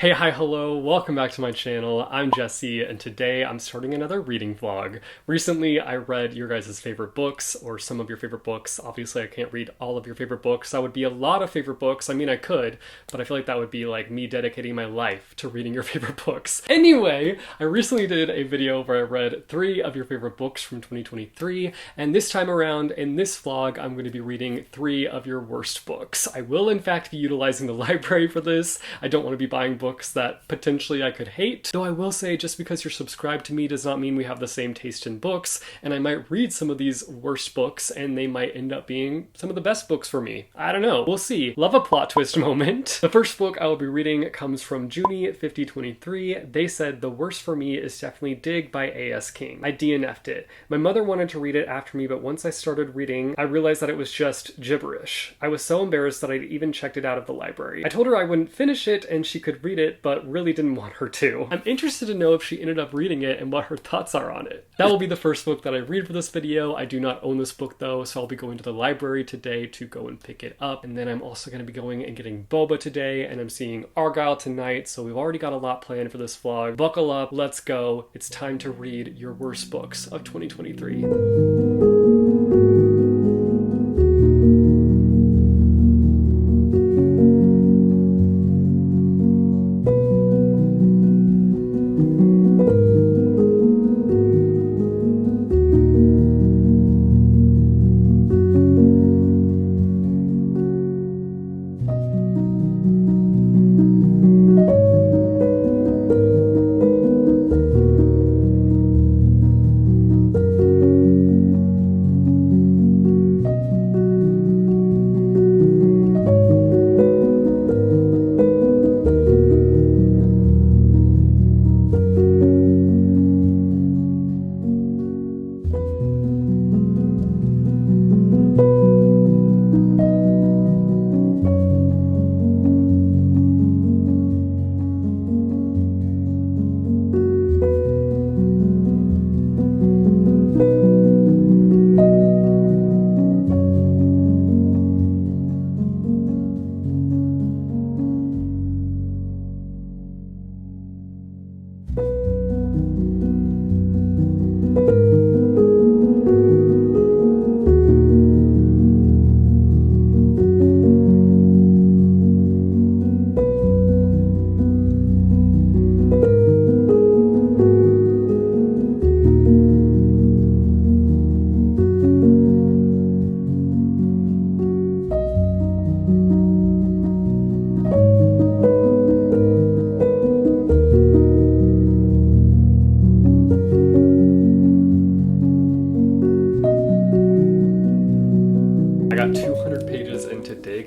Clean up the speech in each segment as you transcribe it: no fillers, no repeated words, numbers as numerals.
Hey, hi, hello, welcome back to my channel. I'm Jesse, and today I'm starting another reading vlog. Recently, I read your guys' favorite books, or some of your favorite books. Obviously, I can't read all of your favorite books. That would be a lot of favorite books. I mean, I could, but I feel like that would be like me dedicating my life to reading your favorite books. Anyway, I recently did a video where I read 3 of your favorite books from 2023, and this time around, in this vlog, I'm going to be reading 3 of your worst books. I will, in fact, be utilizing the library for this. I don't want to be buying books that potentially I could hate. Though I will say, just because you're subscribed to me does not mean we have the same taste in books, and I might read some of these worst books and they might end up being some of the best books for me. I don't know. We'll see. Love a plot twist moment. The first book I will be reading comes from Junie5023. They said the worst for me is definitely Dig by A.S. King. I DNF'd it. My mother wanted to read it after me, but once I started reading, I realized that it was just gibberish. I was so embarrassed that I'd even checked it out of the library. I told her I wouldn't finish it and she could read it, but really didn't want her to. I'm interested to know if she ended up reading it and what her thoughts are on it. That will be the first book that I read for this video. I do not own this book though, so I'll be going to the library today to go and pick it up. And then I'm also going to be going and getting Boba today, and I'm seeing Argyle tonight, so we've already got a lot planned for this vlog. Buckle up, let's go. It's time to read your worst books of 2023.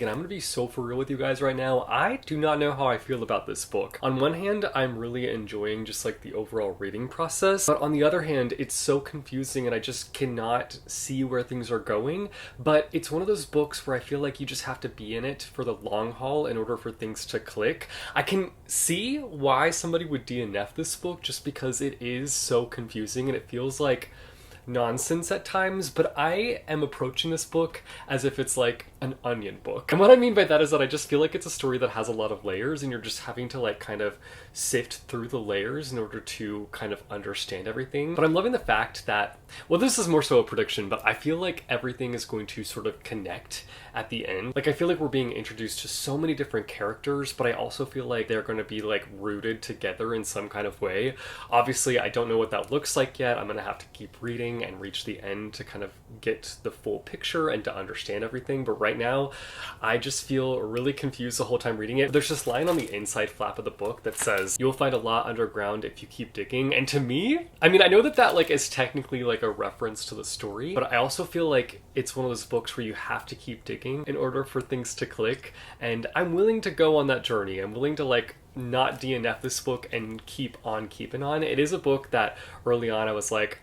And I'm gonna be so for real with you guys right now. I do not know how I feel about this book. On one hand, I'm really enjoying just like the overall reading process, but on the other hand, it's so confusing and I just cannot see where things are going. But it's one of those books where I feel like you just have to be in it for the long haul in order for things to click. I can see why somebody would DNF this book just because it is so confusing and it feels like nonsense at times, but I am approaching this book as if it's like an onion book. And what I mean by that is that I just feel like it's a story that has a lot of layers and you're just having to like kind of sift through the layers in order to kind of understand everything. But I'm loving the fact that, well, this is more so a prediction, but I feel like everything is going to sort of connect at the end. Like I feel like we're being introduced to so many different characters, but I also feel like they're going to be like rooted together in some kind of way. Obviously, I don't know what that looks like yet. I'm going to have to keep reading and reach the end to kind of get the full picture and to understand everything. But right now, I just feel really confused the whole time reading it. There's this line on the inside flap of the book that says, "You'll find a lot underground if you keep digging." And to me, I mean, I know that that like is technically like a reference to the story, but I also feel like it's one of those books where you have to keep digging in order for things to click. And I'm willing to go on that journey. I'm willing to like not DNF this book and keep on keeping on. It is a book that early on I was like,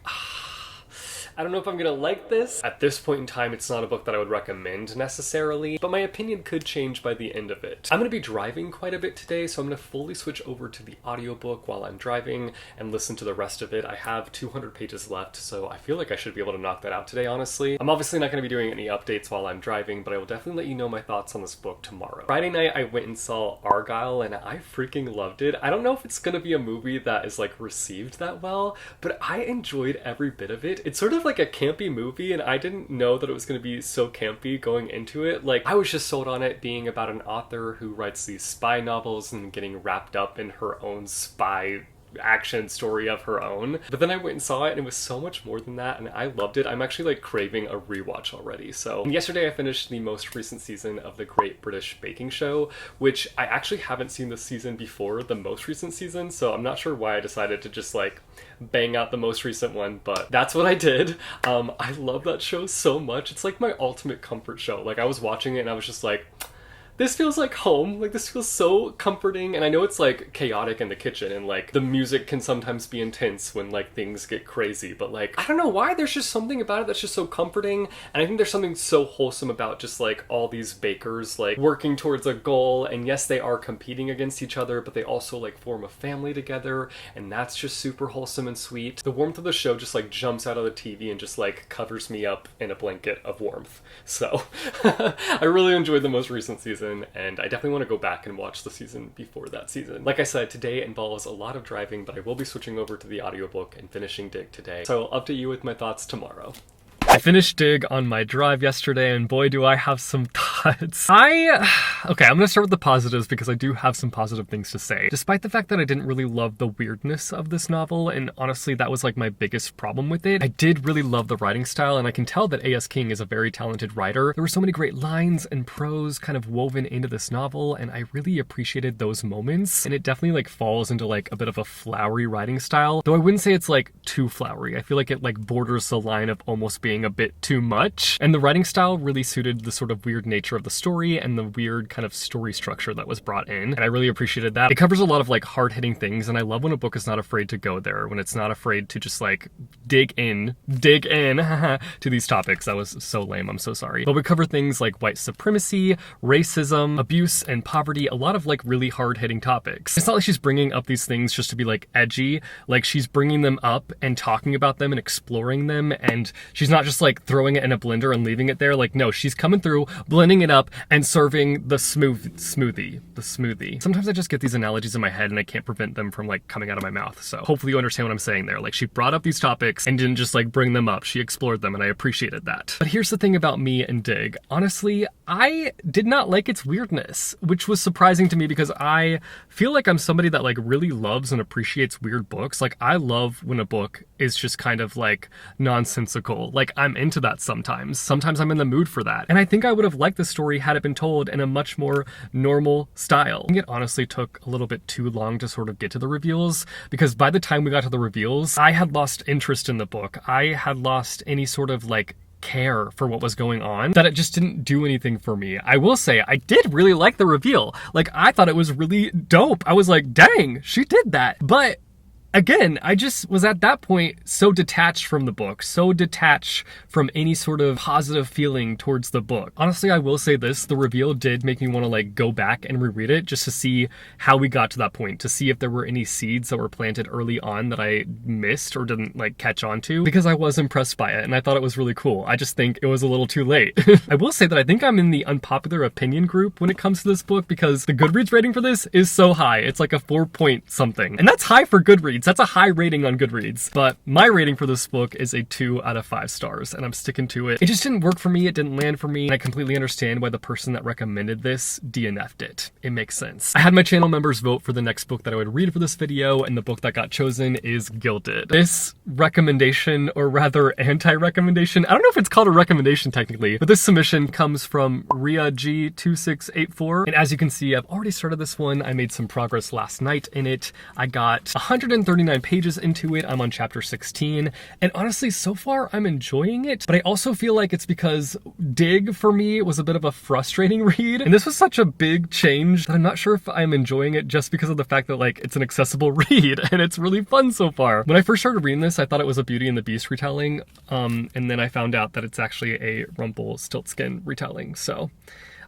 I don't know if I'm gonna like this. At this point in time, it's not a book that I would recommend necessarily, but my opinion could change by the end of it. I'm gonna be driving quite a bit today, so I'm gonna fully switch over to the audiobook while I'm driving and listen to the rest of it. I have 200 pages left, so I feel like I should be able to knock that out today, honestly. I'm obviously not gonna be doing any updates while I'm driving, but I will definitely let you know my thoughts on this book tomorrow. Friday night, I went and saw Argyle, and I freaking loved it. I don't know if it's gonna be a movie that is like received that well, but I enjoyed every bit of it. It's sort of like a campy movie, and I didn't know that it was gonna be so campy going into it. Like, I was just sold on it being about an author who writes these spy novels and getting wrapped up in her own spy action story of her own. But then I went and saw it, and it was so much more than that, and I loved it. I'm actually like craving a rewatch already. So yesterday I finished the most recent season of the Great British Baking Show, which I actually haven't seen the season before the most recent season, so I'm not sure why I decided to just like bang out the most recent one, but that's what I did. I love that show so much. It's like my ultimate comfort show. Like, I was watching it and I was just like, this feels like home. Like, this feels so comforting. And I know it's like chaotic in the kitchen, and like the music can sometimes be intense when like things get crazy, but like, I don't know why, there's just something about it that's just so comforting. And I think there's something so wholesome about just like all these bakers like working towards a goal. And yes, they are competing against each other, but they also like form a family together, and that's just super wholesome and sweet. The warmth of the show just like jumps out of the TV and just like covers me up in a blanket of warmth. So I really enjoyed the most recent season, and I definitely want to go back and watch the season before that season. Like I said, today involves a lot of driving, but I will be switching over to the audiobook and finishing Dig today, so I'll update you with my thoughts tomorrow. I finished Dig on my drive yesterday, and boy, do I have some thoughts. Okay, I'm gonna start with the positives because I do have some positive things to say. Despite the fact that I didn't really love the weirdness of this novel, and honestly, that was like my biggest problem with it, I did really love the writing style, and I can tell that A.S. King is a very talented writer. There were so many great lines and prose kind of woven into this novel, and I really appreciated those moments, and it definitely like falls into like a bit of a flowery writing style, though I wouldn't say it's like too flowery. I feel like it like borders the line of almost being a bit too much, and the writing style really suited the sort of weird nature of the story and the weird kind of story structure that was brought in, and I really appreciated that. It covers a lot of like hard-hitting things, and I love when a book is not afraid to go there, when it's not afraid to just like dig in to these topics. That was so lame, I'm so sorry. But we cover things like white supremacy, racism, abuse, and poverty, a lot of like really hard-hitting topics. It's not like she's bringing up these things just to be like edgy, like she's bringing them up and talking about them and exploring them, and she's not just like throwing it in a blender and leaving it there. Like, no, she's coming through, blending it up, and serving the smoothie. Sometimes I just get these analogies in my head and I can't prevent them from like coming out of my mouth. So hopefully you understand what I'm saying there. Like, she brought up these topics and didn't just like bring them up. She explored them, and I appreciated that. But here's the thing about me and Dig. Honestly, I did not like its weirdness, which was surprising to me because I feel like I'm somebody that like really loves and appreciates weird books. Like, I love when a book is just kind of like nonsensical. Like, I'm into that sometimes. Sometimes I'm in the mood for that. And I think I would have liked the story had it been told in a much more normal style. I think it honestly took a little bit too long to sort of get to the reveals, because by the time we got to the reveals, I had lost interest in the book. I had lost any sort of like care for what was going on, that it just didn't do anything for me. I will say I did really like the reveal. Like, I thought it was really dope. I was like, dang, she did that. But again, I just was at that point so detached from the book, so detached from any sort of positive feeling towards the book. Honestly, I will say this, the reveal did make me want to like go back and reread it just to see how we got to that point, to see if there were any seeds that were planted early on that I missed or didn't like catch on to, because I was impressed by it and I thought it was really cool. I just think it was a little too late. I will say that I think I'm in the unpopular opinion group when it comes to this book, because the Goodreads rating for this is so high. It's like a 4 point something, and that's high for Goodreads. That's a high rating on Goodreads, but my rating for this book is a 2 out of 5 stars, and I'm sticking to it. It just didn't work for me. It didn't land for me, and I completely understand why the person that recommended this DNF'd it. It makes sense. I had my channel members vote for the next book that I would read for this video, and the book that got chosen is Gilded. This recommendation, or rather anti-recommendation, I don't know if it's called a recommendation technically, but this submission comes from Ria G2684, and as you can see, I've already started this one. I made some progress last night in it. I got 130 139 pages into it. I'm on chapter 16. And honestly, so far I'm enjoying it, but I also feel like it's because Dig for me was a bit of a frustrating read. And this was such a big change that I'm not sure if I'm enjoying it just because of the fact that like it's an accessible read and it's really fun so far. When I first started reading this, I thought it was a Beauty and the Beast retelling. And then I found out that it's actually a Rumpelstiltskin retelling. So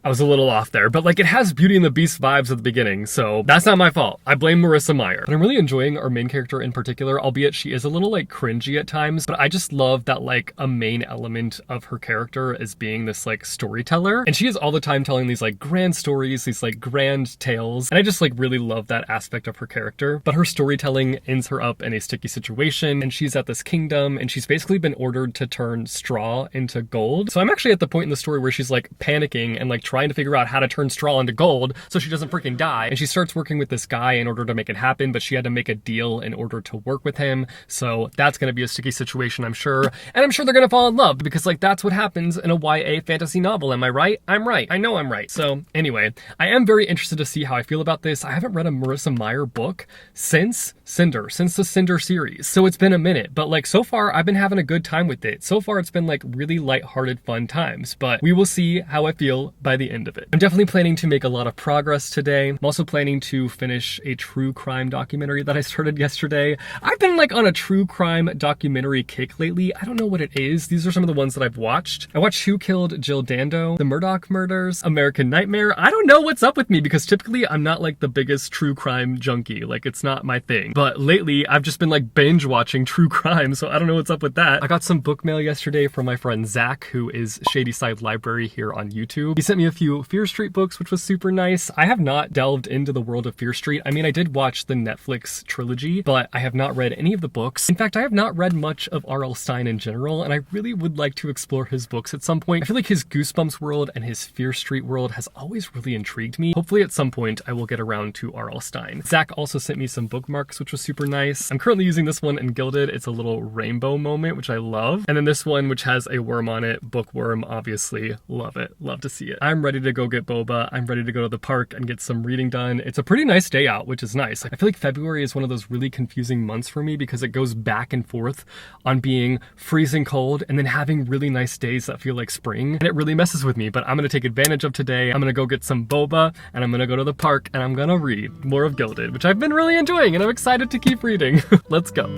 I was a little off there, but like it has Beauty and the Beast vibes at the beginning, so that's not my fault. I blame Marissa Meyer. But I'm really enjoying our main character in particular, albeit she is a little like cringy at times, but I just love that like a main element of her character is being this like storyteller. And she is all the time telling these like grand stories, these like grand tales. And I just like really love that aspect of her character. But her storytelling ends her up in a sticky situation, and she's at this kingdom, and she's basically been ordered to turn straw into gold. So I'm actually at the point in the story where she's like panicking and like trying to figure out how to turn straw into gold so she doesn't freaking die. And she starts working with this guy in order to make it happen, but she had to make a deal in order to work with him. So that's going to be a sticky situation, I'm sure. And I'm sure they're going to fall in love because like that's what happens in a YA fantasy novel. Am I right? I'm right. I know I'm right. So anyway, I am very interested to see how I feel about this. I haven't read a Marissa Meyer book since the Cinder series. So it's been a minute, but like so far I've been having a good time with it. So far it's been like really lighthearted, fun times, but we will see how I feel by the end of it. I'm definitely planning to make a lot of progress today. I'm also planning to finish a true crime documentary that I started yesterday. I've been like on a true crime documentary kick lately. I don't know what it is. These are some of the ones that I've watched. I watched Who Killed Jill Dando, The Murdoch Murders, American Nightmare. I don't know what's up with me because typically I'm not like the biggest true crime junkie. Like it's not my thing. But lately I've just been like binge watching true crime, so I don't know what's up with that. I got some book mail yesterday from my friend Zach, who is Shady Side Library here on YouTube. He sent me a few Fear Street books, which was super nice. I have not delved into the world of Fear Street. I mean, I did watch the Netflix trilogy, but I have not read any of the books. In fact, I have not read much of R.L. Stine in general, and I really would like to explore his books at some point. I feel like his Goosebumps world and his Fear Street world has always really intrigued me. Hopefully at some point I will get around to R.L. Stine. Zach also sent me some bookmarks, which was super nice. I'm currently using this one in Gilded. It's a little rainbow moment, which I love. And then this one, which has a worm on it, Bookworm, obviously. Love it. Love to see it. I'm ready to go get Boba. I'm ready to go to the park and get some reading done. It's a pretty nice day out, which is nice. I feel like February is one of those really confusing months for me because it goes back and forth on being freezing cold and then having really nice days that feel like spring. And it really messes with me, but I'm going to take advantage of today. I'm going to go get some boba and I'm going to go to the park and I'm going to read more of Gilded, which I've been really enjoying and I'm excited to keep reading. Let's go.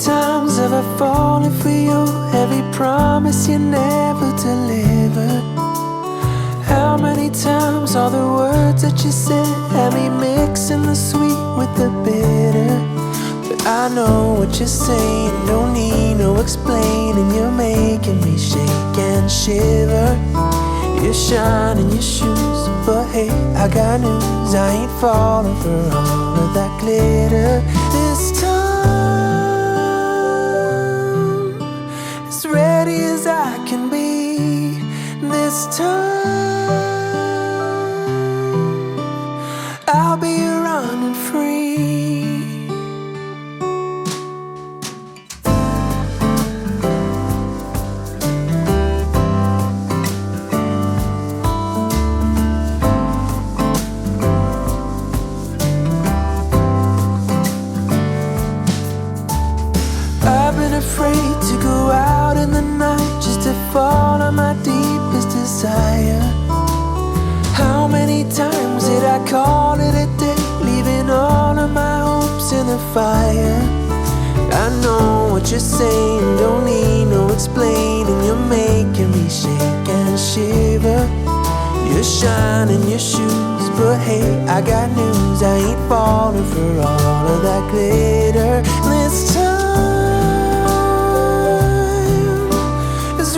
Times have I fallen for your heavy promise you never delivered? How many times all the words that you said had me mixing the sweet with the bitter? But I know what you're saying, don't need no explaining. You're making me shake and shiver. You shine in your shoes, but hey, I got news. I ain't falling for all of that glitter this time. Ready as I can be this time. I'll be running free. I've been afraid to go out in the night just to fall on my deepest desire. How many times did I call it a day, leaving all of my hopes in the fire? I know what you're saying, don't need no explaining. You're making me shake and shiver. You shine in your shoes, but hey, I got news. I ain't falling for all of that glitter this time.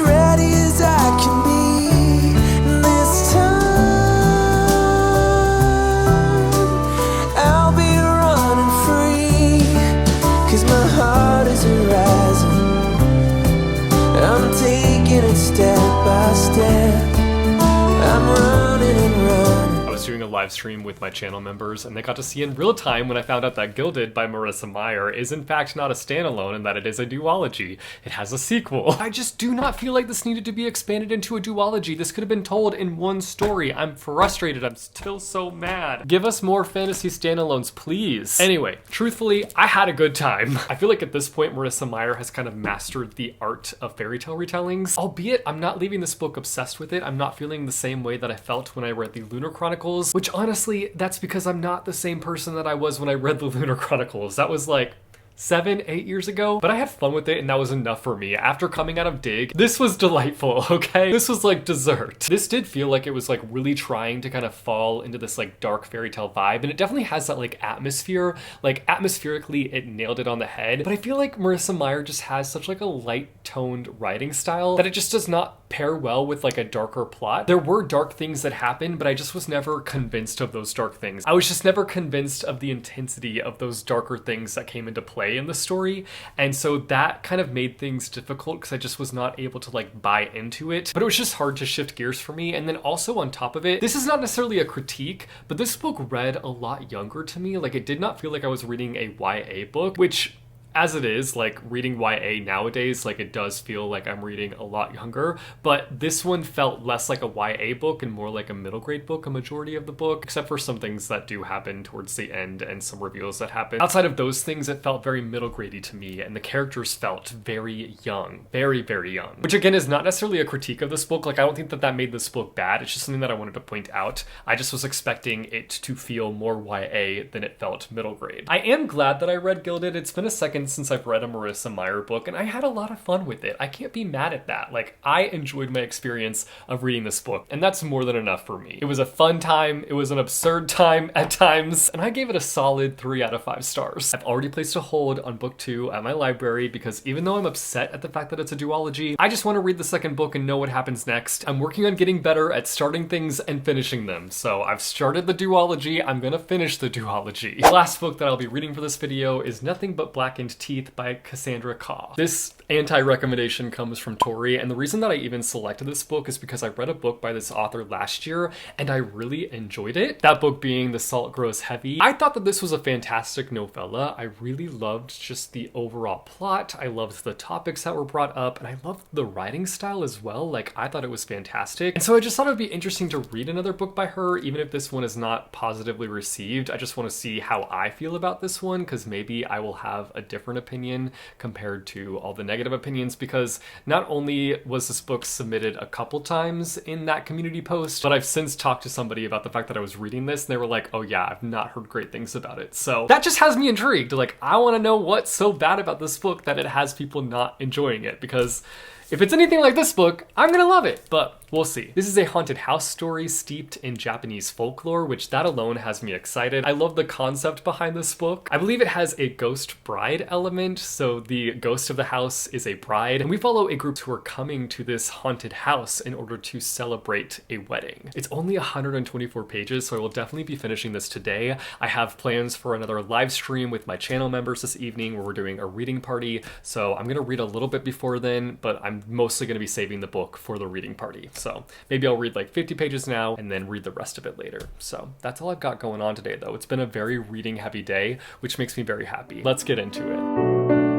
Ready as I can be this time. I'll be running free, 'cause my heart is rising. I'm taking it step by step. I'm running and running. I was doing doing a live stream with my channel members, and they got to see in real time when I found out that Gilded by Marissa Meyer is in fact not a standalone and that it is a duology. It has a sequel. I just do not feel like this needed to be expanded into a duology. This could have been told in one story. I'm frustrated. I'm still so mad. Give us more fantasy standalones, please. Anyway, truthfully, I had a good time. I feel like at this point, Marissa Meyer has kind of mastered the art of fairy tale retellings, albeit I'm not leaving this book obsessed with it. I'm not feeling the same way that I felt when I read the Lunar Chronicles, which honestly, that's because I'm not the same person that I was when I read the Lunar Chronicles. That was like 7, 8 years ago, but I had fun with it and that was enough for me. After coming out of Dig, this was delightful, okay? This was like dessert. This did feel like it was like really trying to kind of fall into this like dark fairy tale vibe, and it definitely has that like atmosphere. Like atmospherically, it nailed it on the head, but I feel like Marissa Meyer just has such like a light-toned writing style that it just does not pair well with like a darker plot. There were dark things that happened, but I just was never convinced of those dark things. I was just never convinced of the intensity of those darker things that came into play in the story, and so that kind of made things difficult because I just was not able to like buy into it. But it was just hard to shift gears for me. And then also on top of it, this is not necessarily a critique, but this book read a lot younger to me. Like it did not feel like I was reading a YA book, which as it is, like reading YA nowadays, like it does feel like I'm reading a lot younger, but this one felt less like a YA book and more like a middle grade book, a majority of the book, except for some things that do happen towards the end and some reveals that happen. Outside of those things, it felt very middle grade-y to me, and the characters felt very young, very, very young, which again is not necessarily a critique of this book. Like I don't think that that made this book bad. It's just something that I wanted to point out. I just was expecting it to feel more YA than it felt middle grade. I am glad that I read Gilded. It's been a second since I've read a Marissa Meyer book, and I had a lot of fun with it. I can't be mad at that. Like, I enjoyed my experience of reading this book, and that's more than enough for me. It was a fun time, it was an absurd time at times, and I gave it a solid 3 out of 5 stars. I've already placed a hold on book 2 at my library because even though I'm upset at the fact that it's a duology, I just want to read the second book and know what happens next. I'm working on getting better at starting things and finishing them. So I've started the duology, I'm gonna finish the duology. The last book that I'll be reading for this video is Nothing But Blackened Teeth by Cassandra Khaw. This anti-recommendation comes from Tori, and the reason that I even selected this book is because I read a book by this author last year and I really enjoyed it. That book being The Salt Grows Heavy. I thought that this was a fantastic novella. I really loved just the overall plot. I loved the topics that were brought up, and I loved the writing style as well. Like, I thought it was fantastic. And so I just thought it would be interesting to read another book by her, even if this one is not positively received. I just want to see how I feel about this one, because maybe I will have a different opinion compared to all the negative opinions, because not only was this book submitted a couple times in that community post, but I've since talked to somebody about the fact that I was reading this and they were like, oh yeah, I've not heard great things about it. So that just has me intrigued. Like, I want to know what's so bad about this book that it has people not enjoying it, because if it's anything like this book, I'm gonna love it, but we'll see. This is a haunted house story steeped in Japanese folklore, which that alone has me excited. I love the concept behind this book. I believe it has a ghost bride element, so the ghost of the house is a bride, and we follow a group who are coming to this haunted house in order to celebrate a wedding. It's only 124 pages, so I will definitely be finishing this today. I have plans for another live stream with my channel members this evening where we're doing a reading party, so I'm gonna read a little bit before then, but I'm mostly gonna be saving the book for the reading party. So maybe I'll read like 50 pages now and then read the rest of it later. So that's all I've got going on today though. It's been a very reading heavy day, which makes me very happy. Let's get into it.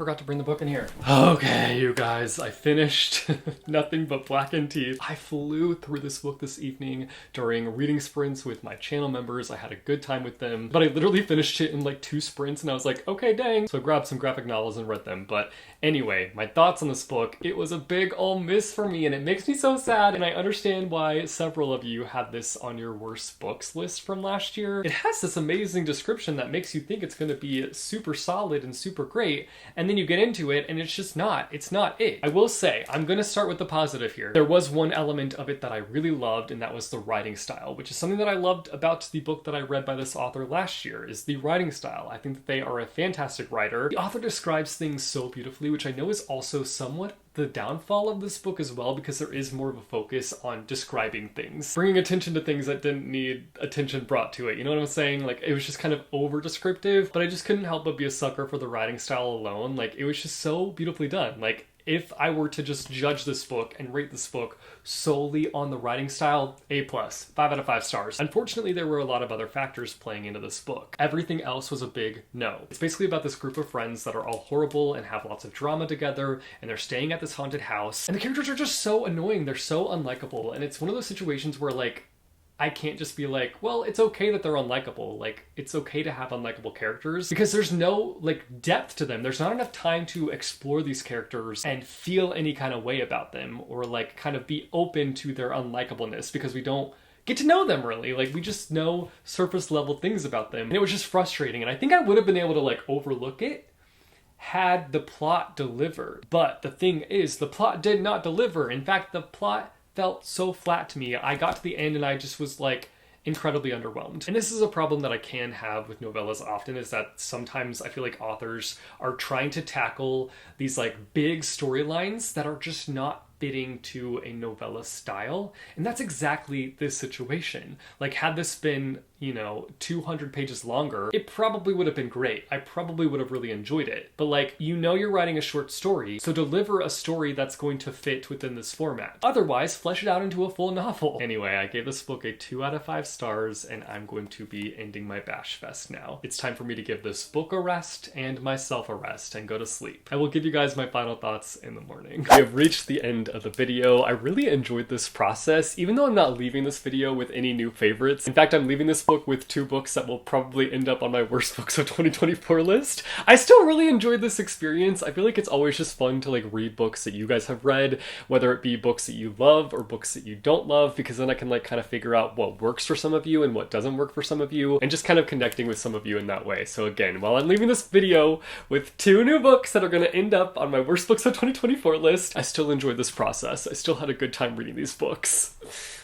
forgot to bring the book in here. Okay, you guys, I finished Nothing But Blackened Teeth. I flew through this book this evening during reading sprints with my channel members. I had a good time with them, but I literally finished it in like 2 sprints and I was like, okay, dang. So I grabbed some graphic novels and read them. But anyway, my thoughts on this book, it was a big ol' miss for me and it makes me so sad, and I understand why several of you had this on your worst books list from last year. It has this amazing description that makes you think it's going to be super solid and super great, and then you get into it and it's just not. It's not it. I will say, I'm going to start with the positive here. There was one element of it that I really loved, and that was the writing style, which is something that I loved about the book that I read by this author last year, is the writing style. I think that they are a fantastic writer. The author describes things so beautifully, which I know is also somewhat the downfall of this book as well, because there is more of a focus on describing things, bringing attention to things that didn't need attention brought to it. You know what I'm saying? Like, it was just kind of over descriptive, but I just couldn't help but be a sucker for the writing style alone. Like, it was just so beautifully done. Like, if I were to just judge this book and rate this book solely on the writing style, A+, 5 out of 5 stars. Unfortunately, there were a lot of other factors playing into this book. Everything else was a big no. It's basically about this group of friends that are all horrible and have lots of drama together, and they're staying at this haunted house, and the characters are just so annoying. They're so unlikable, and it's one of those situations where, like, I can't just be like, well, it's okay that they're unlikable. Like, it's okay to have unlikable characters, because there's no, like, depth to them. There's not enough time to explore these characters and feel any kind of way about them, or, like, kind of be open to their unlikableness, because we don't get to know them really. Like, we just know surface level things about them. And it was just frustrating. And I think I would have been able to, like, overlook it had the plot delivered. But the thing is, the plot did not deliver. In fact, the plot felt so flat to me. I got to the end and I just was like incredibly underwhelmed. And this is a problem that I can have with novellas often, is that sometimes I feel like authors are trying to tackle these like big storylines that are just not fitting to a novella style. And that's exactly this situation. Like, had this been, 200 pages longer, it probably would have been great. I probably would have really enjoyed it. But like, you're writing a short story, so deliver a story that's going to fit within this format. Otherwise, flesh it out into a full novel. Anyway, I gave this book a 2 out of 5 stars, and I'm going to be ending my bash fest now. It's time for me to give this book a rest and myself a rest and go to sleep. I will give you guys my final thoughts in the morning. We have reached the end of the video. I really enjoyed this process, even though I'm not leaving this video with any new favorites. In fact, I'm leaving this book with 2 books that will probably end up on my worst books of 2024 list. I still really enjoyed this experience. I feel like it's always just fun to like read books that you guys have read, whether it be books that you love or books that you don't love, because then I can like kind of figure out what works for some of you and what doesn't work for some of you, and just kind of connecting with some of you in that way. So again, while I'm leaving this video with 2 new books that are going to end up on my worst books of 2024 list, I still enjoyed this process. I still had a good time reading these books.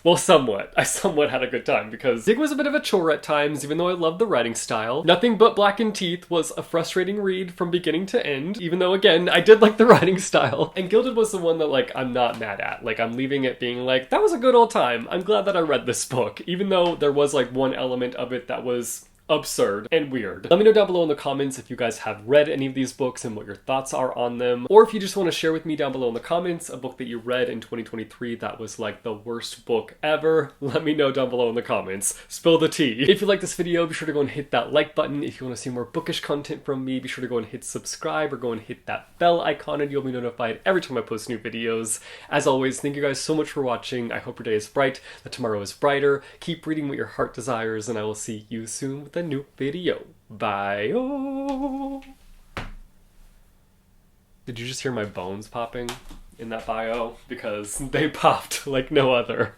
Well, somewhat. I somewhat had a good time, because Dig was a bit of a chore at times, even though I loved the writing style. Nothing But Blackened Teeth was a frustrating read from beginning to end, even though, again, I did like the writing style. And Gilded was the one that, like, I'm not mad at. Like, I'm leaving it being like, that was a good old time. I'm glad that I read this book, even though there was, like, one element of it that was absurd and weird. Let me know down below in the comments if you guys have read any of these books and what your thoughts are on them, or if you just want to share with me down below in the comments a book that you read in 2023 that was like the worst book ever. Let me know down below in the comments. Spill the tea. If you like this video, be sure to go and hit that like button. If you want to see more bookish content from me, be sure to go and hit subscribe or go and hit that bell icon and you'll be notified every time I post new videos. As always, thank you guys so much for watching. I hope your day is bright, that tomorrow is brighter. Keep reading what your heart desires, and I will see you soon with a new video. Bye. Oh. Did you just hear my bones popping in that bio? Because they popped like no other.